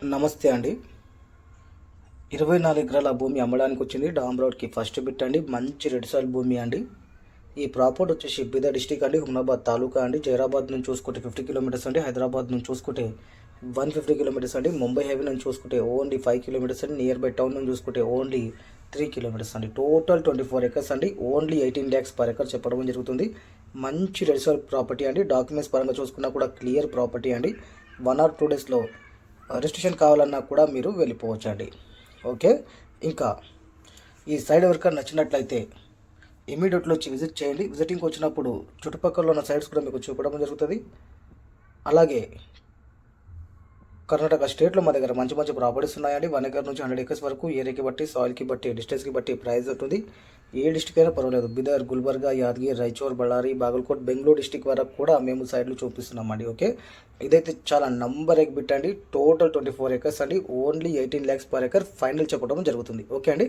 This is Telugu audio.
నమస్తే అండి. 24 ఎకరాల భూమి అమ్మడానికి వచ్చింది. డామ్ రోడ్కి ఫస్ట్ బిట్ అండి. మంచి రెడ్ సాయిల్ భూమి అండి. ఈ ప్రాపర్టీ వచ్చేసి బీదర్ డిస్టిక్ అండి, హుమ్నాబాద్ తాలూకా అండి. జైరాబాద్ నుంచి చూసుకుంటే 50 కిలోమీటర్స్ అండి. హైదరాబాద్ నుంచి చూసుకుంటే 150 కిలోమీటర్స్ అండి. ముంబై హైవే నుంచి చూసుకుంటే ఓన్లీ 5 కిలోమీటర్స్ అండి. నియర్ బై టౌన్ నుంచి చూసుకుంటే ఓన్లీ 3 కిలోమీటర్స్ అండి. టోటల్ 24 ఎకర్స్ అండి. ఓన్లీ 18 lakhs పర్ ఎకర్ చెప్పడం జరుగుతుంది. మంచి రెడ్ సాయిల్ ప్రాపర్టీ అండి. డాక్యుమెంట్స్ పరంగా చూసుకున్నా కూడా క్లియర్ ప్రాపర్టీ అండి. 1 or 2 daysలో రిజిస్ట్రేషన్ కావాలన్నా కూడా మీరు వెళ్ళిపోవచ్చండి. ఓకే, ఇంకా ఈ సైడ్ ఎవరికైనా నచ్చినట్లయితే ఇమీడియట్లో వచ్చి విజిట్ చేయండి. విజిటింగ్కి వచ్చినప్పుడు చుట్టుపక్కల ఉన్న సైడ్స్ కూడా మీకు చూపడం జరుగుతుంది. అలాగే కర్ణాటక స్టేట్లో మా దగ్గర మంచి మంచి ప్రాపర్టీస్ ఉన్నాయండి. 1 acre నుంచి 100 acres వరకు ఏరియాకి బట్టి, సాయిల్కి బట్టి, డిస్టెన్స్కి బట్టి ప్రైస్ ఉంటుంది. ఏ డిస్టిక్ అయినా పర్వాలేదు. బిదర్, గుల్బర్గా, యాదగిరి, రాయచూర్, బళ్ళారి, బాగల్కోట్, బెంగళూరు డిస్టిక్ వరకు కూడా మేము సైడ్లు చూపిస్తున్నామండి. ఓకే, ఇదైతే చాలా నంబర్ ఎగ్ బిట్ అండి. టోటల్ 24 acres అండి. Only 18 lakhs per acre final చెప్పడం జరుగుతుంది. ఓకే అండి.